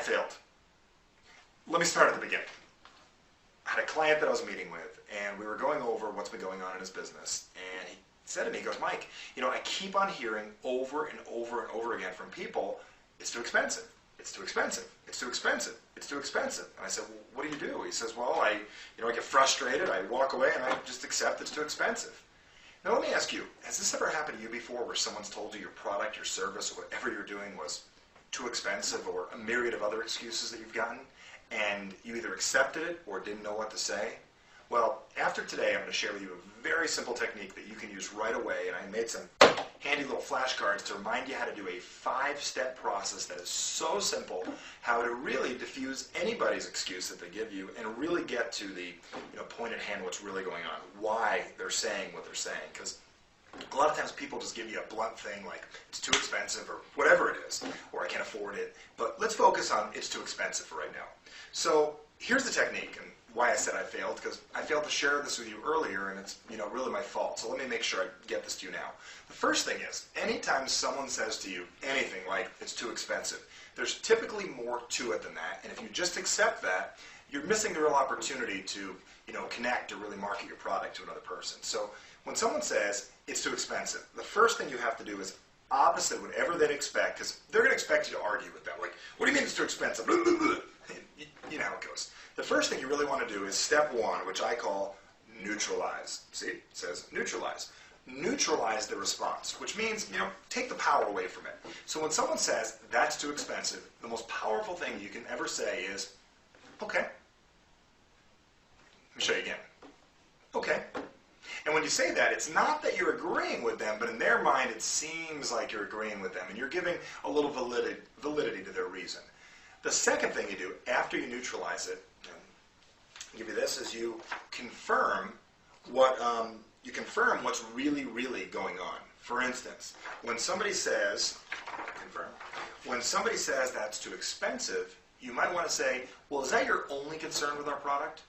failed. Let me start at the beginning. I had a client that I was meeting with, and we were going over what's been going on in his business, and he said to me, he goes, Mike, I keep on hearing over and over and over again from people, it's too expensive, it's too expensive, it's too expensive, it's too expensive. And I said, well, what do you do? He says, well, I get frustrated, I walk away, and I just accept it's too expensive. Now let me ask you, has this ever happened to you before where someone's told you your product, your service, or whatever you're doing was too expensive, or a myriad of other excuses that you've gotten, and you either accepted it or didn't know what to say? Well, after today, I'm going to share with you a very simple technique that you can use right away, and I made some handy little flashcards to remind you how to do a 5-step process that is so simple, how to really diffuse anybody's excuse that they give you and really get to the point at hand, what's really going on, why they're saying what they're saying. Because a lot of times people just give you a blunt thing like it's too expensive or whatever it is, or I can't afford it. But let's focus on it's too expensive for right now. So here's the technique and why I said I failed, because I failed to share this with you earlier, and it's really my fault. So let me make sure I get this to you now. The first thing is, anytime someone says to you anything like it's too expensive, there's typically more to it than that. And if you just accept that, you're missing the real opportunity to connect or really market your product to another person. So when someone says it's too expensive, the first thing you have to do is opposite whatever they'd expect, because they're going to expect you to argue with them. Like, what do you mean it's too expensive? You know how it goes. The first thing you really want to do is step 1, which I call neutralize. See, it says neutralize. Neutralize the response, which means, take the power away from it. So when someone says that's too expensive, the most powerful thing you can ever say is, okay. Let me show you again. Okay. And when you say that, it's not that you're agreeing with them, but in their mind it seems like you're agreeing with them, and you're giving a little validity to their reason. The second thing you do after you neutralize it, and give you this, is you confirm what's really going on. For instance, when somebody says that's too expensive, you might want to say, well, is that your only concern with our product?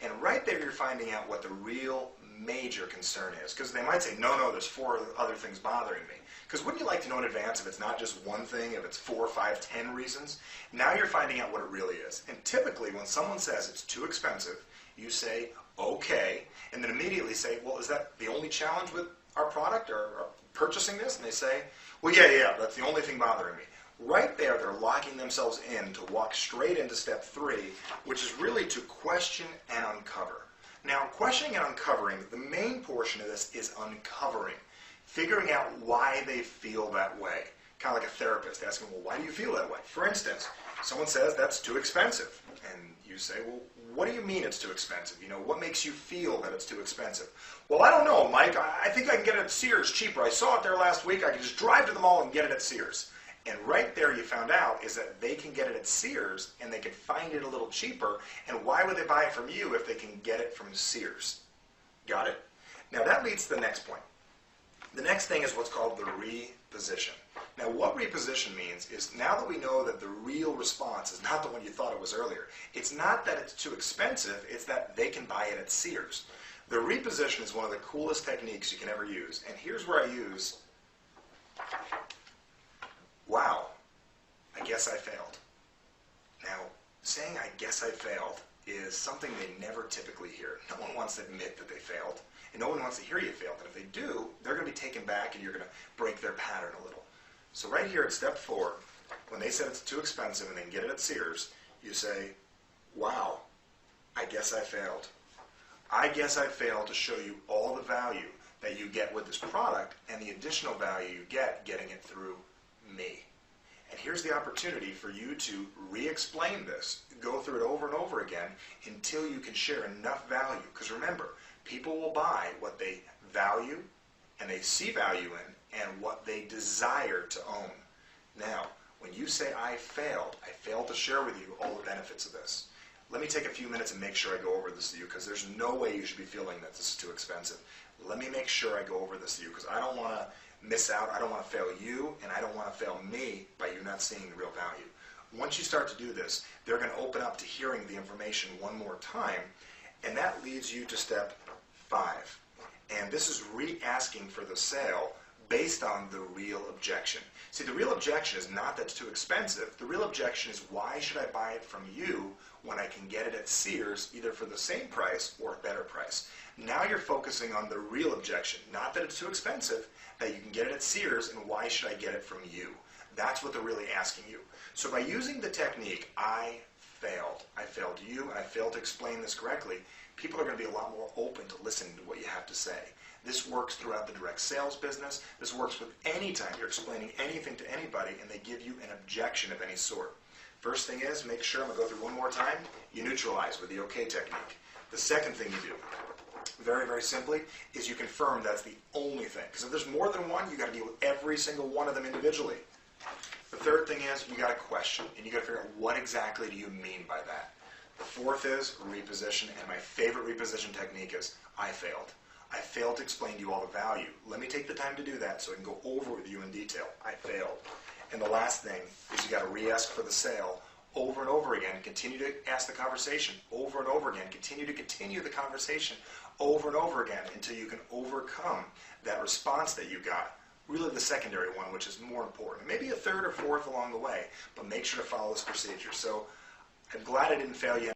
And right there you're finding out what the real major concern is. Because they might say, no, there's 4 other things bothering me. Because wouldn't you like to know in advance if it's not just one thing, if it's 4, 5, 10 reasons? Now you're finding out what it really is. And typically when someone says it's too expensive, you say, okay, and then immediately say, well, is that the only challenge with our product or purchasing this? And they say, well, yeah, that's the only thing bothering me. Right there, they're locking themselves in to walk straight into step 3, which is really to question and uncover. Now, questioning and uncovering, the main portion of this is uncovering, figuring out why they feel that way. Kind of like a therapist asking, well, why do you feel that way? For instance, someone says that's too expensive, and you say, well, what do you mean it's too expensive? What makes you feel that it's too expensive? Well, I don't know, Mike. I think I can get it at Sears cheaper. I saw it there last week. I can just drive to the mall and get it at Sears. And right there you found out is that they can get it at Sears and they can find it a little cheaper. And why would they buy it from you if they can get it from Sears? Got it? Now that leads to the next point. The next thing is what's called the reposition. Now what reposition means is now that we know that the real response is not the one you thought it was earlier. It's not that it's too expensive, it's that they can buy it at Sears. The reposition is one of the coolest techniques you can ever use. And here's where I use, wow, I guess I failed. Now, saying I guess I failed is something they never typically hear. No one wants to admit that they failed, and no one wants to hear you failed. And if they do, they're going to be taken back and you're going to break their pattern a little. So right here at step 4, when they said it's too expensive and they can get it at Sears, you say, wow, I guess I failed. I guess I failed to show you all the value that you get with this product and the additional value you get getting it through me. And here's the opportunity for you to re-explain this, go through it over and over again until you can share enough value. Because remember, people will buy what they value and they see value in and what they desire to own. Now, when you say I failed to share with you all the benefits of this. Let me take a few minutes and make sure I go over this with you, because there's no way you should be feeling that this is too expensive. Let me make sure I go over this with you, because I don't want to miss out. I don't want to fail you, and I don't want to fail me by you not seeing the real value. Once you start to do this, they're going to open up to hearing the information one more time, and that leads you to step 5. And this is re-asking for the sale, based on the real objection. See, the real objection is not that it's too expensive. The real objection is, why should I buy it from you when I can get it at Sears either for the same price or a better price? Now you're focusing on the real objection, not that it's too expensive, that you can get it at Sears, and why should I get it from you? That's what they're really asking you. So by using the technique, I failed you, and I failed to explain this correctly, people are going to be a lot more open to listening to what you have to say. This works throughout the direct sales business. This works with any time you're explaining anything to anybody and they give you an objection of any sort. First thing is, make sure, I'm going to go through one more time, you neutralize with the OK technique. The second thing you do, very, very simply, is you confirm that's the only thing. Because if there's more than one, you've got to deal with every single one of them individually. The third thing is, you got a question, and you got to figure out what exactly do you mean by that. The fourth is reposition, and my favorite reposition technique is, I failed. I failed to explain to you all the value. Let me take the time to do that so I can go over with you in detail. I failed. And the last thing is, you got to re-ask for the sale over and over again. Continue to ask the conversation over and over again. Continue the conversation over and over again until you can overcome that response that you got. Really the secondary one, which is more important. Maybe a third or fourth along the way, but make sure to follow this procedure. So I'm glad I didn't fail you.